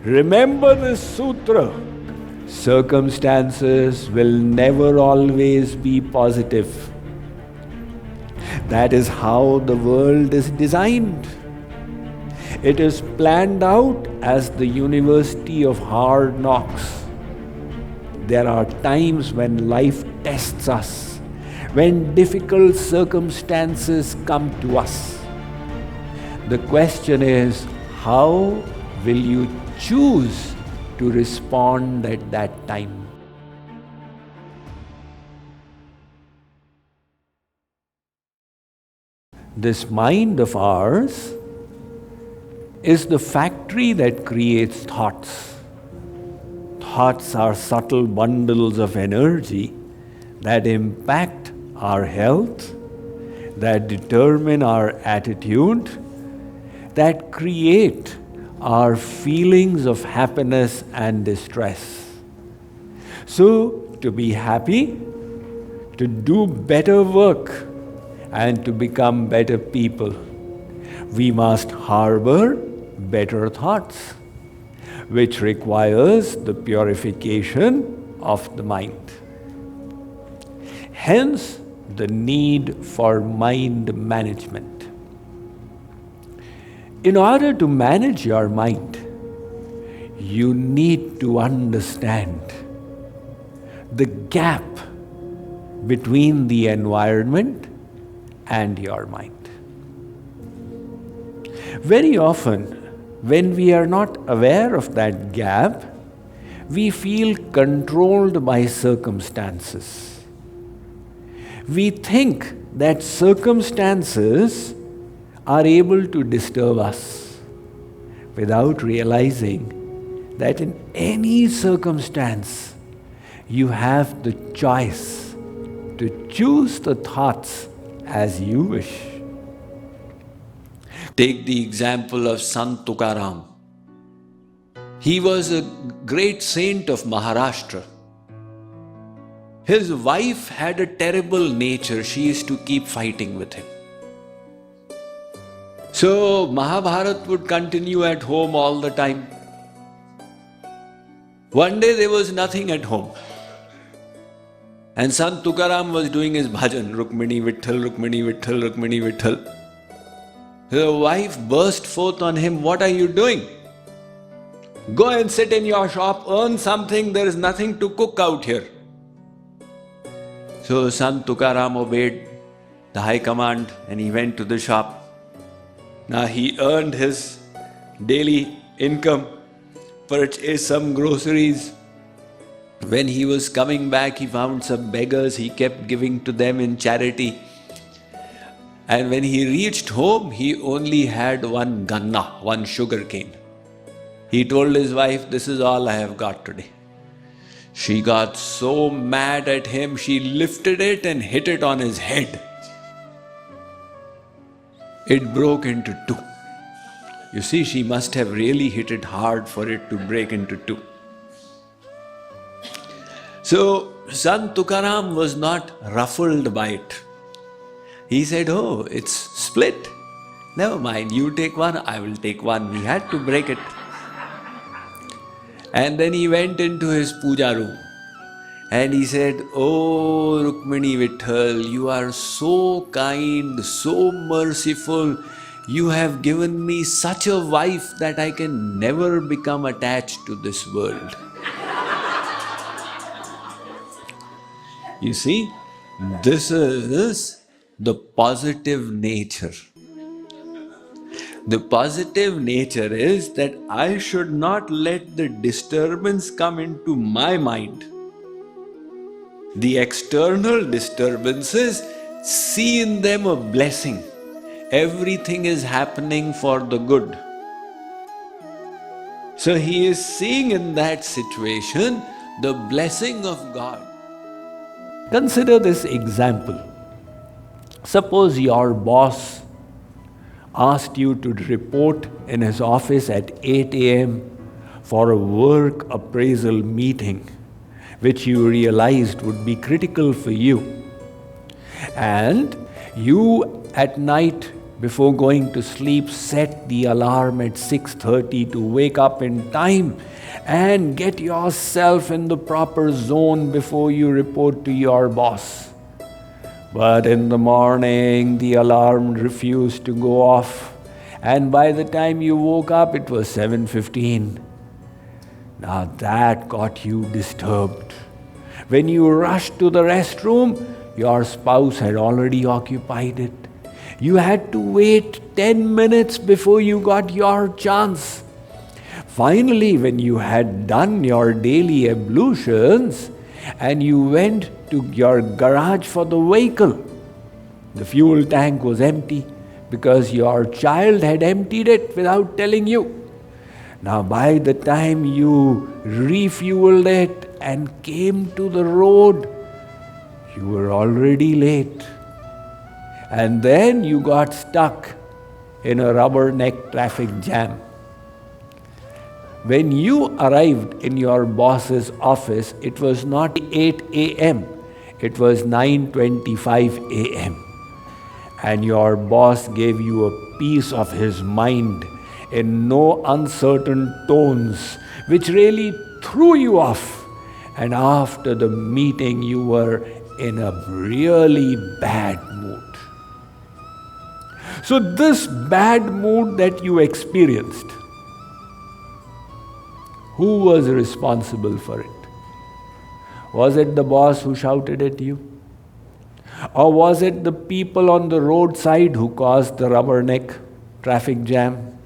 Remember this sutra. Circumstances will never always be positive. That is how the world is designed. It is planned out as the University of Hard Knocks. There are times when life tests us, when difficult circumstances come to us. The question is, how will you choose to respond at that time? This mind of ours is the factory that creates thoughts. Thoughts are subtle bundles of energy that impact our health, that determine our attitude, that create our feelings of happiness and distress. So, to be happy, to do better work, and to become better people, we must harbor better thoughts, which requires the purification of the mind. Hence, the need for mind management. In order to manage your mind, you need to understand the gap between the environment and your mind. Very often, when we are not aware of that gap, we feel controlled by circumstances. We think that circumstances are able to disturb us without realizing that in any circumstance, you have the choice to choose the thoughts as you wish. Take the example of Sant Tukaram. He was a great saint of Maharashtra. His wife had a terrible nature. She used to keep fighting with him. So Mahabharat would continue at home all the time. One day there was nothing at home. And Sant Tukaram was doing his bhajan, Rukmini Vitthal, Rukmini Vitthal, Rukmini Vitthal. The wife burst forth on him, "What are you doing? Go and sit in your shop, earn something, there is nothing to cook out here." So Sant Tukaram obeyed the high command and he went to the shop. Now he earned his daily income, purchased some groceries. When he was coming back, he found some beggars, he kept giving to them in charity. And when he reached home, he only had one ganna, one sugar cane. He told his wife, "This is all I have got today." She got so mad at him, she lifted it and hit it on his head. It broke into two. You see, she must have really hit it hard for it to break into two. So, Sant Tukaram was not ruffled by it. He said, "Oh, it's split. Never mind, you take one, I will take one." We had to break it. And then he went into his puja room and he said, "Oh, Rukmini Vitthal, you are so kind, so merciful. You have given me such a wife that I can never become attached to this world." You see, this is the positive nature. The positive nature is that I should not let the disturbance come into my mind. The external disturbances, see in them a blessing. Everything is happening for the good. So he is seeing in that situation the blessing of God. Consider this example. Suppose your boss asked you to report in his office at 8 a.m. for a work appraisal meeting, which you realized would be critical for you. And you at night before going to sleep, set the alarm at 6:30 to wake up in time and get yourself in the proper zone before you report to your boss. But in the morning, the alarm refused to go off, and by the time you woke up, it was 7:15. Now that got you disturbed. When you rushed to the restroom, your spouse had already occupied it. You had to wait 10 minutes before you got your chance. Finally, when you had done your daily ablutions and you went to your garage for the vehicle, the fuel tank was empty because your child had emptied it without telling you. Now, by the time you refueled it and came to the road, you were already late. And then you got stuck in a rubberneck traffic jam. When you arrived in your boss's office, it was not 8 a.m., it was 9:25 a.m. And your boss gave you a piece of his mind in no uncertain tones, which really threw you off. And after the meeting, you were in a really bad mood. So this bad mood that you experienced, who was responsible for it? Was it the boss who shouted at you? Or was it the people on the roadside who caused the rubberneck traffic jam?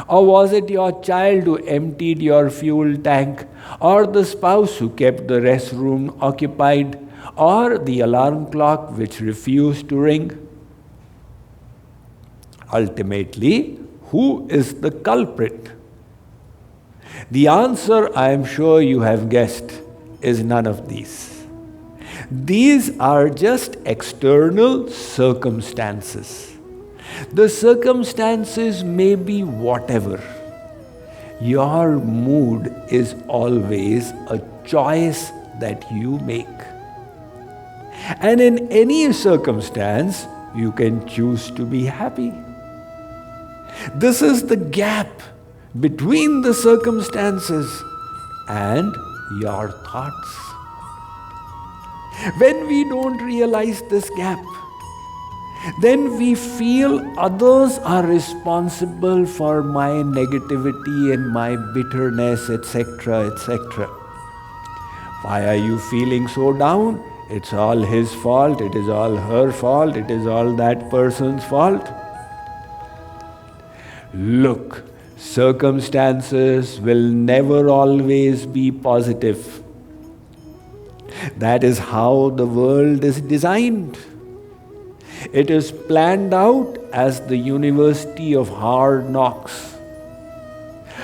Or was it your child who emptied your fuel tank? Or the spouse who kept the restroom occupied? Or the alarm clock which refused to ring? Ultimately, who is the culprit? The answer, I am sure you have guessed, is none of these. These are just external circumstances. The circumstances may be whatever. Your mood is always a choice that you make. And in any circumstance, you can choose to be happy. This is the gap between the circumstances and your thoughts. When we don't realize this gap, then we feel others are responsible for my negativity and my bitterness, etc., etc. Why are you feeling so down? It's all his fault, it is all her fault, it is all that person's fault. Look, circumstances will never always be positive. That is how the world is designed. It is planned out as the University of Hard Knocks.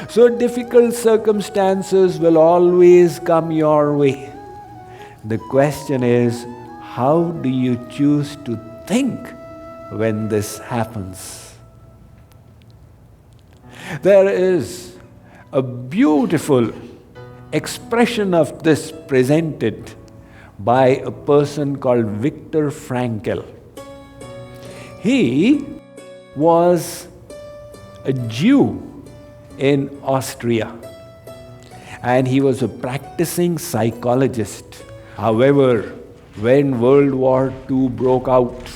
So difficult circumstances will always come your way. The question is, how do you choose to think when this happens? There is a beautiful expression of this presented by a person called Viktor Frankl. He was a Jew in Austria, and he was a practicing psychologist. However, when World War II broke out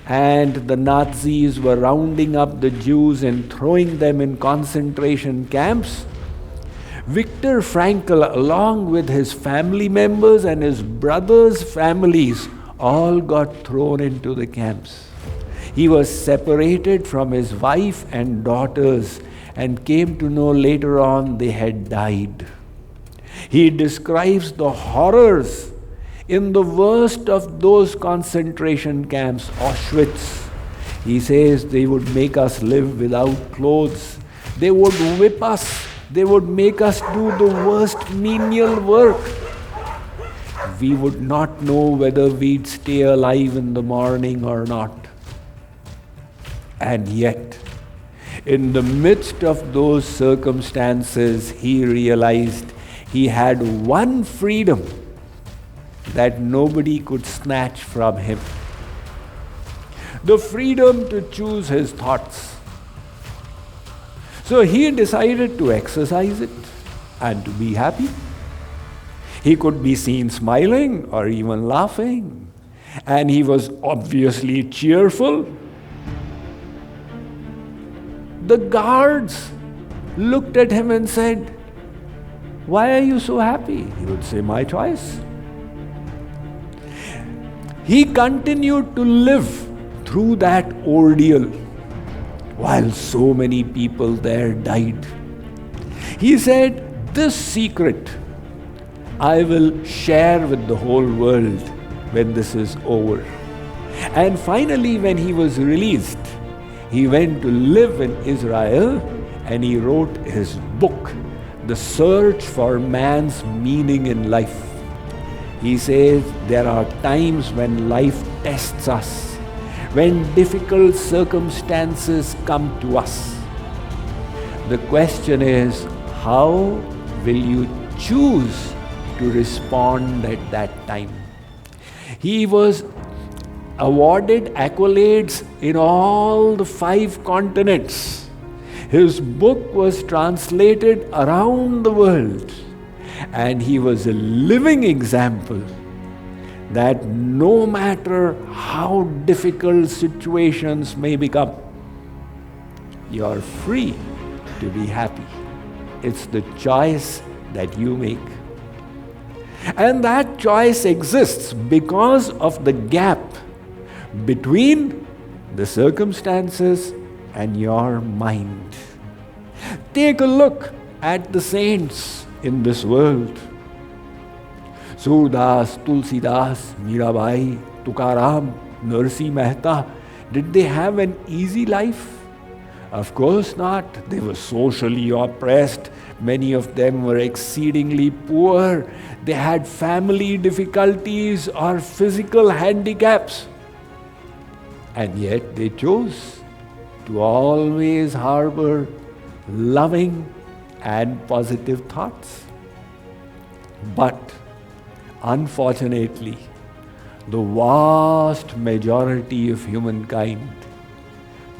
and the Nazis were rounding up the Jews and throwing them in concentration camps, Viktor Frankl, along with his family members and his brothers' families, all got thrown into the camps. He was separated from his wife and daughters and came to know later on they had died. He describes the horrors in the worst of those concentration camps, Auschwitz. He says they would make us live without clothes. They would whip us. They would make us do the worst menial work. We would not know whether we'd stay alive in the morning or not. And yet, in the midst of those circumstances, he realized he had one freedom that nobody could snatch from him. the freedom to choose his thoughts. So he decided to exercise it and to be happy. He could be seen smiling or even laughing, and he was obviously cheerful. The guards looked at him and said, "Why are you so happy?" He would say, "My choice." He continued to live through that ordeal while so many people there died. He said, "This secret I will share with the whole world when this is over." And finally, when he was released, he went to live in Israel and he wrote his book, The Search for Man's Meaning in Life. He says there are times when life tests us, when difficult circumstances come to us. The question is, how will you choose to respond at that time? He was awarded accolades in all the 5 continents. His book was translated around the world, and he was a living example that no matter how difficult situations may become, you're free to be happy. It's the choice that you make. And that choice exists because of the gap between the circumstances and your mind. Take a look at the saints in this world. Surdas, Tulsidas, Mirabai, Tukaram, Narsi Mehta, did they have an easy life? Of course not. They were socially oppressed. Many of them were exceedingly poor. They had family difficulties or physical handicaps. And yet they chose to always harbor loving and positive thoughts. But unfortunately, the vast majority of humankind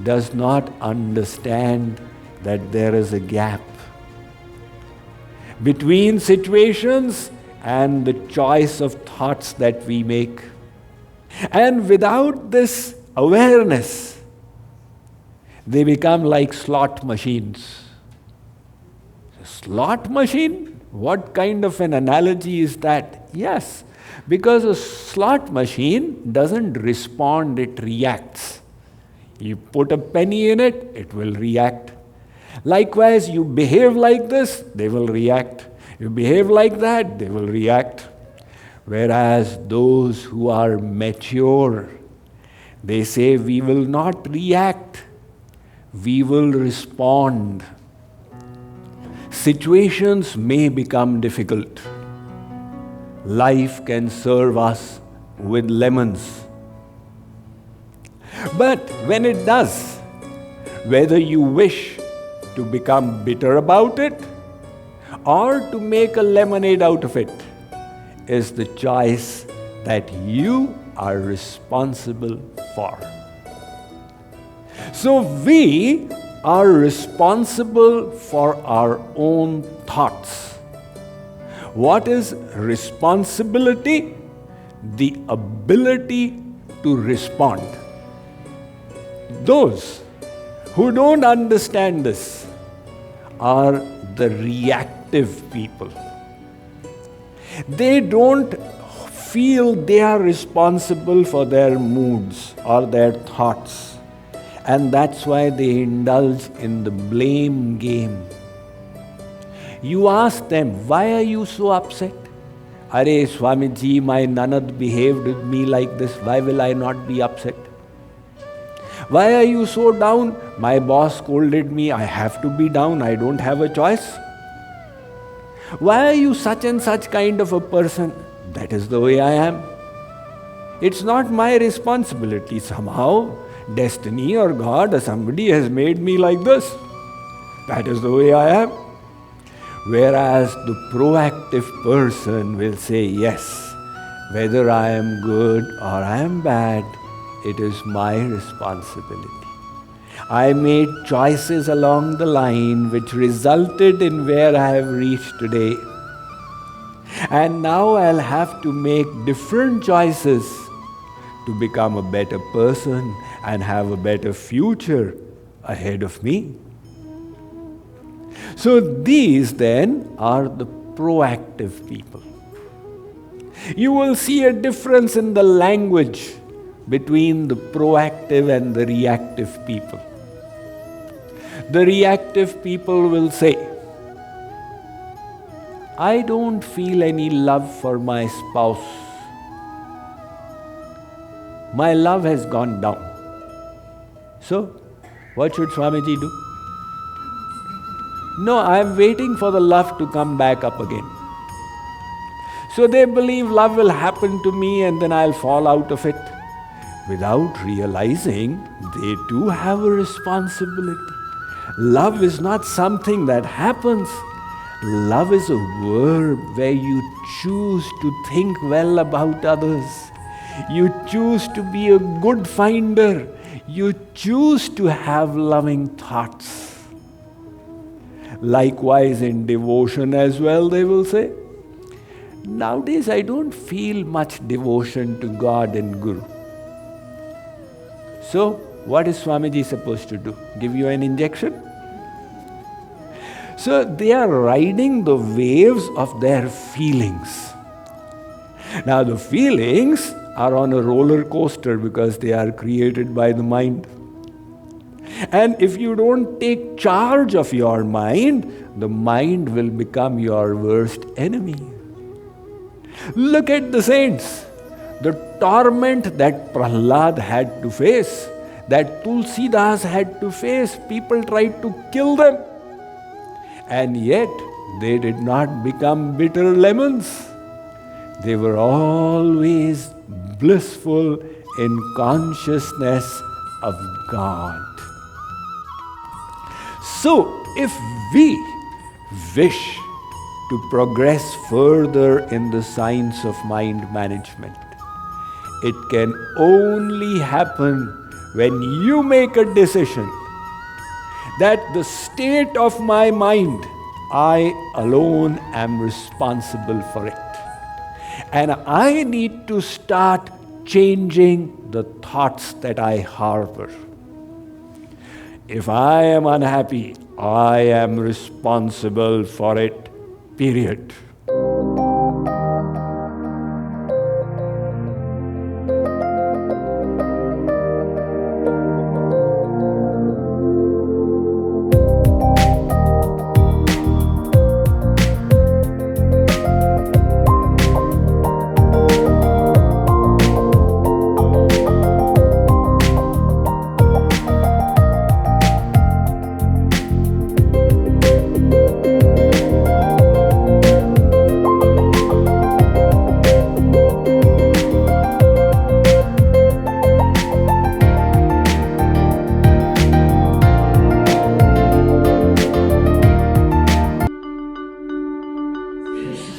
does not understand that there is a gap between situations and the choice of thoughts that we make. And without this awareness, they become like slot machines. A slot machine? What kind of an analogy is that? Yes, because a slot machine doesn't respond, it reacts. You put a penny in it, it will react. Likewise, you behave like this, they will react. You behave like that, they will react. Whereas those who are mature, they say, we will not react, we will respond. Situations may become difficult. Life can serve us with lemons. But when it does, whether you wish to become bitter about it or to make a lemonade out of it is the choice that you are responsible for. So we are responsible for our own thoughts. What is responsibility? The ability to respond. Those who don't understand this are the reactive people. They don't feel they are responsible for their moods or their thoughts, and that's why they indulge in the blame game. You ask them, why are you so upset? Are Swamiji, my Nanad behaved with me like this, why will I not be upset? Why are you so down? My boss scolded me, I have to be down, I don't have a choice. Why are you such and such kind of a person? That is the way I am. It's not my responsibility. Somehow, destiny or God or somebody has made me like this. That is the way I am. Whereas the proactive person will say, yes, whether I am good or I am bad, it is my responsibility. I made choices along the line which resulted in where I have reached today. And now I'll have to make different choices to become a better person and have a better future ahead of me. So these then are the proactive people. You will see a difference in the language between the proactive and the reactive people. The reactive people will say, I don't feel any love for my spouse. My love has gone down. So, what should Swamiji do? No, I am waiting for the love to come back up again. So they believe love will happen to me and then I'll fall out of it, without realizing they too have a responsibility. Love is not something that happens. Love is a verb where you choose to think well about others. You choose to be a good finder. You choose to have loving thoughts. Likewise in devotion as well, they will say, nowadays I don't feel much devotion to God and Guru. So, what is Swamiji supposed to do? Give you an injection? So, they are riding the waves of their feelings. Now, the feelings are on a roller coaster because they are created by the mind. And if you don't take charge of your mind, the mind will become your worst enemy. Look at the saints. The torment that Prahlad had to face, that Tulsidas had to face, people tried to kill them. And yet, they did not become bitter lemons. They were always blissful in consciousness of God. So, if we wish to progress further in the science of mind management, it can only happen when you make a decision that the state of my mind, I alone am responsible for it. And I need to start changing the thoughts that I harbor. If I am unhappy, I am responsible for it, period.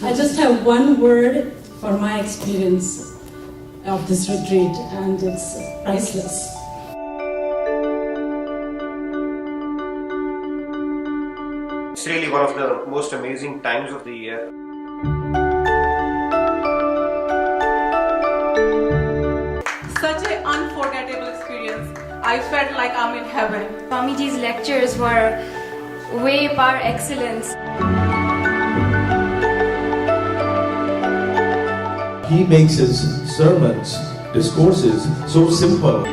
I just have one word for my experience of this retreat, and it's priceless. It's really one of the most amazing times of the year. Such an unforgettable experience. I felt like I'm in heaven. Swamiji's lectures were way par excellence. He makes his sermons, discourses so simple.